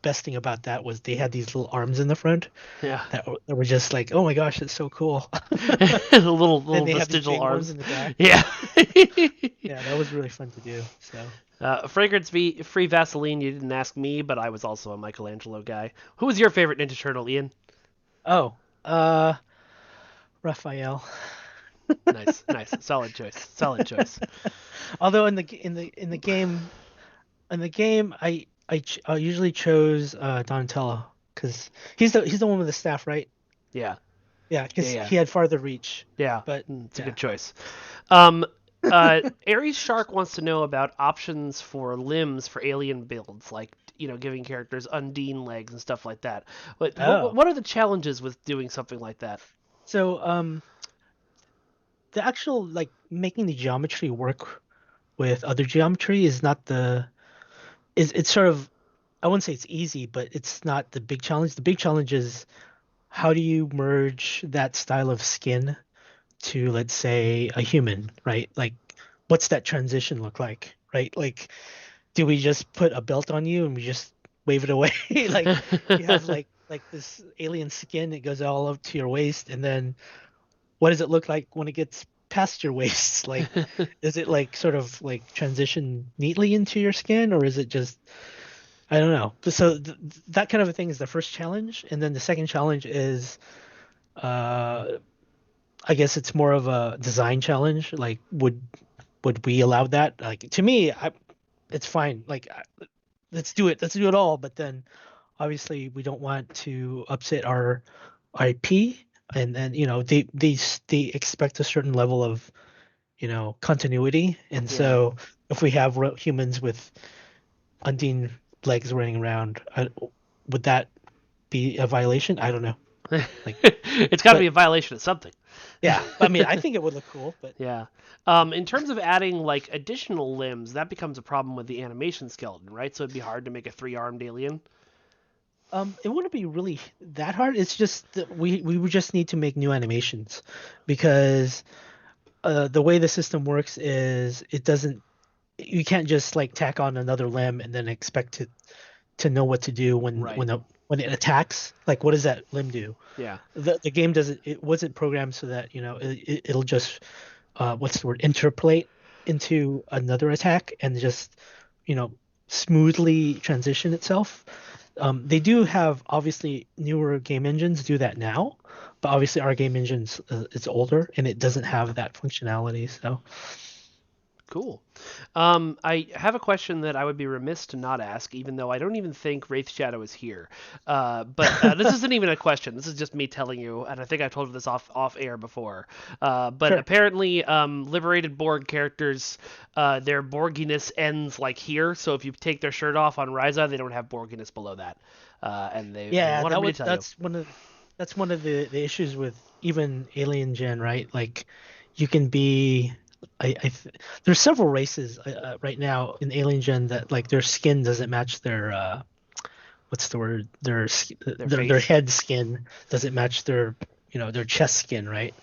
best thing about that was they had these little arms in the front Yeah. that were just like, oh my gosh, it's so cool. The little Then they have these vestigial big ones arms. in the back. Yeah. Yeah, that was really fun to do. So, Fragrance free Vaseline. You didn't ask me, but I was also a Michelangelo guy. Who was your favorite Ninja Turtle, Ian? oh, uh, Raphael. Nice, nice, solid choice, solid choice. Although in the game, I usually chose Donatello because he's the one with the staff, right? Yeah, Yeah, Yeah, because yeah, he had farther reach. yeah. But It's a yeah. good choice. Um, Aries Shark wants to know about options for limbs for alien builds, like giving characters undine legs and stuff like that. What Oh, what are the challenges with doing something like that? so the actual like making the geometry work with other geometry is not the is it's sort of I wouldn't say it's easy, but it's not the big challenge. The big challenge is how do you merge that style of skin to, let's say, a human, right? Like, what's that transition look like, right? Like, do we just put a belt on you and we just wave it away? Like, you have like this alien skin, it goes all up to your waist, and then what does it look like when it gets past your waist? Like, is it like sort of like transition neatly into your skin, or is it just I don't know. So that kind of a thing is the first challenge, and then the second challenge is, uh, I guess it's more of a design challenge. Like, would we allow that? Like to me, it's fine. Like, let's do it. Let's do it all. But then, obviously, we don't want to upset our IP, and then they expect a certain level of continuity, and Yeah. so if we have humans with undine legs running around, would that be a violation? I don't know. Like, It's got to be but a violation of something. yeah, I mean, I think it would look cool, but Yeah. In terms of adding like additional limbs, that becomes a problem with the animation skeleton, right? So it'd be hard to make a three-armed alien. it wouldn't be really that hard. It's just that we would just need to make new animations because the way the system works is it doesn't you can't just like tack on another limb and then expect it to know what to do Right. when it attacks. Like, what does that limb do? Yeah. The game doesn't it wasn't programmed so that it'll just what's the word interpolate into another attack and just you know smoothly transition itself. They do have obviously newer game engines do that now, but obviously our game engine's it's older and it doesn't have that functionality. So Cool. I have a question that I would be remiss to not ask, even though I don't even think Wraith Shadow is here. But this isn't even a question. This is just me telling you, and I think I've told you this off air before. But sure. apparently, liberated Borg characters, their Borginess ends like here. So if you take their shirt off on Ryza, they don't have Borginess below that. And they Yeah, wanted me to tell you. that's one of the issues with even Alien Gen, right? Like you can be there's several races right now in Alien Gen that like their skin doesn't match their what's the word Their their face. head skin doesn't match their their chest skin, right?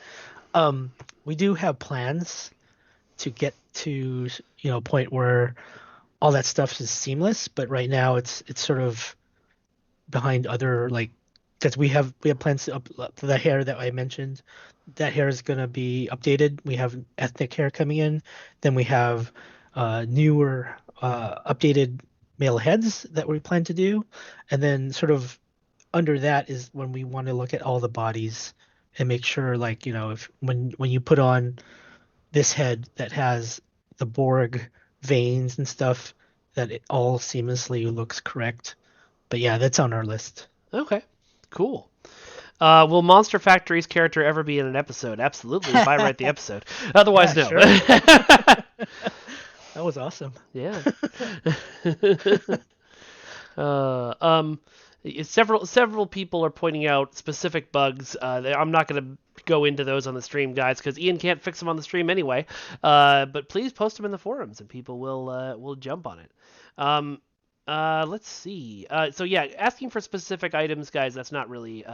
We do have plans to get to a point where all that stuff is seamless, but right now it's sort of behind other like because we have plans to up the hair that I mentioned. That hair is gonna be updated. We have ethnic hair coming in. Then we have newer updated male heads that we plan to do, and then sort of under that is when we want to look at all the bodies and make sure like if when you put on this head that has the Borg veins and stuff that it all seamlessly looks correct. But yeah, that's on our list. Okay. Cool. Will Monster Factory's character ever be in an episode? Absolutely, if I write the episode. Otherwise, Yeah, no. sure. That was awesome. Yeah. uh, um, several people are pointing out specific bugs. I'm not going to go into those on the stream, guys, because Ian can't fix them on the stream anyway. But please post them in the forums, and people will jump on it. Um, let's see. So yeah, asking for specific items, guys. That's not really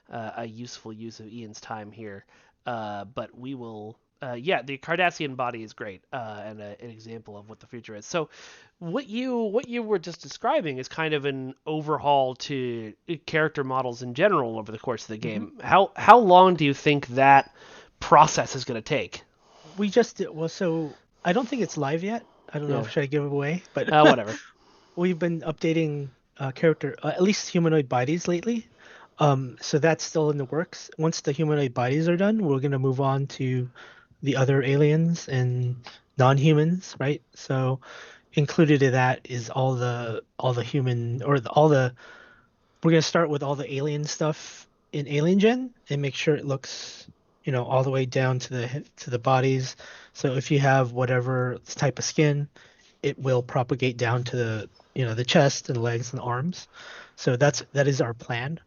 a useful use of Ian's time here. But we will. Yeah, the Cardassian body is great, and an example of what the future is. So, what you were just describing is kind of an overhaul to character models in general over the course of the hmm game. How long do you think that process is going to take? We just did, well, so I don't think it's live yet. I don't know Yeah, if should I give it away, but whatever. we've been updating character at least humanoid bodies lately. So that's still in the works. Once the humanoid bodies are done, we're gonna move on to the other aliens and non-humans, right? So included in that is all the human or all the we're gonna start with all the alien stuff in Alien Gen and make sure it looks, all the way down to the bodies. So if you have whatever type of skin, it will propagate down to the chest and legs and arms. So that is our plan.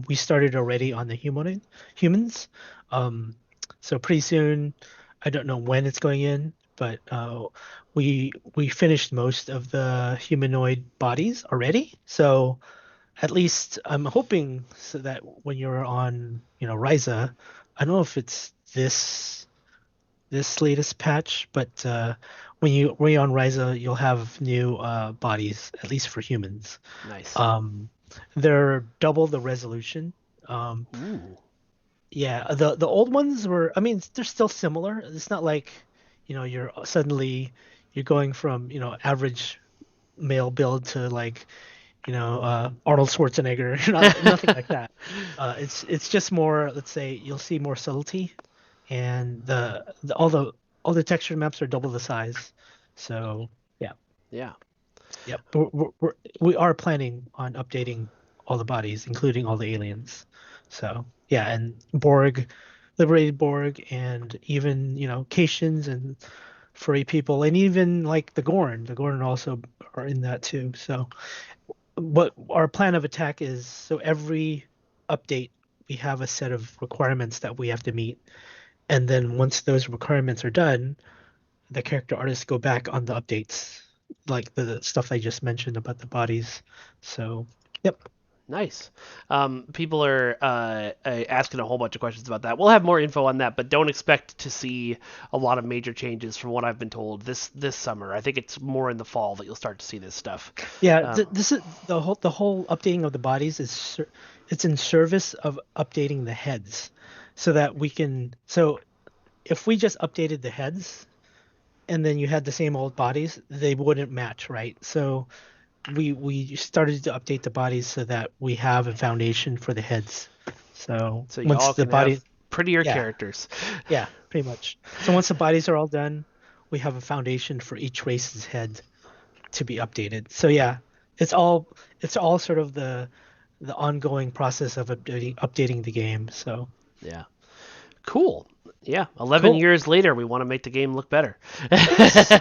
We started already on the humans. Um, so pretty soon, I don't know when it's going in, but we finished most of the humanoid bodies already. So at least I'm hoping so that when you're on, Ryza, I don't know if it's this latest patch, but when you're on Ryza, you'll have new bodies, at least for humans. Nice. Um, they're double the resolution. Um, Ooh. yeah, the old ones were, I mean, they're still similar. It's not like, you're going from, average male build to like, Arnold Schwarzenegger, nothing like that. It's just more, let's say, you'll see more subtlety, and all the texture maps are double the size. So yeah, Yeah. yep. We are planning on updating all the bodies, including all the aliens. So yeah, and liberated Borg, and even Caitians and furry people, and even like the Gorn. The Gorn also are in that too. So what our plan of attack is, so every update we have a set of requirements that we have to meet, and then once those requirements are done, the character artists go back on the updates, like the stuff I just mentioned about the bodies. So yep. Nice. People are asking a whole bunch of questions about that. We'll have more info on that, but don't expect to see a lot of major changes from what I've been told this summer. I think it's more in the fall that you'll start to see this stuff. Yeah, Um, this is the whole updating of the bodies it's in service of updating the heads, so that we can, so if we just updated the heads and then you had the same old bodies, they wouldn't match, right? So we started to update the bodies so that we have a foundation for the heads. So so once y'all the can have body, prettier yeah, characters. yeah, pretty much. So once the bodies are all done, we have a foundation for each race's head to be updated. So yeah, it's all it's all sort of the ongoing process of updating the game. So Yeah. Cool. Yeah. 11 cool. years later, we want to make the game look better. Yes.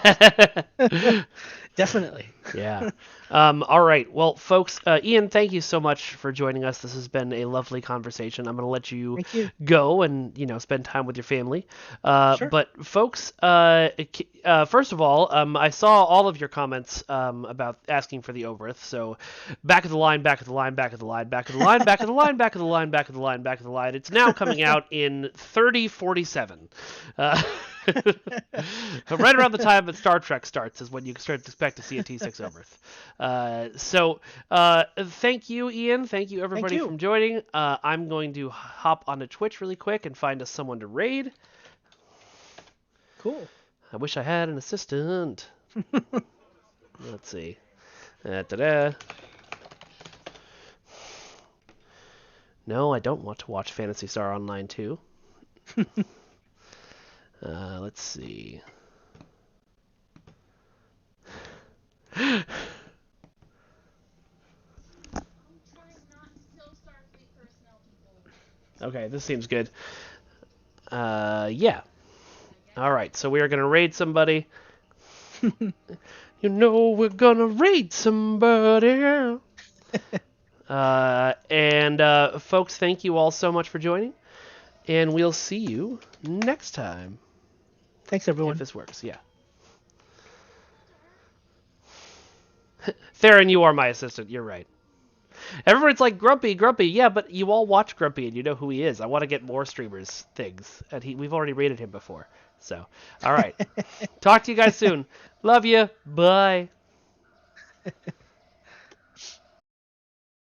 Definitely. Yeah. All right. Well, folks, Ian, thank you so much for joining us. This has been a lovely conversation. I'm going to let you Thank you. go and spend time with your family. Sure. But folks, first of all, I saw all of your comments about asking for the Overth. So back of the line, back of the line, back of the line, back of the line, back of the line, back of the line, back of the line, back of the line. It's now coming out in 3047. Uh, right around the time that Star Trek starts is when you start to expect to see a T6 Overth. Thank you, Ian. Thank you, Thank everybody, you. from joining. I'm going to hop onto Twitch really quick and find us someone to raid. Cool. I wish I had an assistant. Let's see. Da-da. No, I don't want to watch Phantasy Star Online 2. Let's see. Okay, this seems good. Yeah. All right, so we are going to raid somebody. We're going to raid somebody. Folks, thank you all so much for joining. And we'll see you next time. Thanks, If everyone. this works, yeah. Theron, you are my assistant. You're right. Everyone's like, Grumpy, Grumpy. Yeah, but you all watch Grumpy and you know who he is. I want to get more streamers things. And we've already rated him before. So, all right. Talk to you guys soon. Love you. Bye.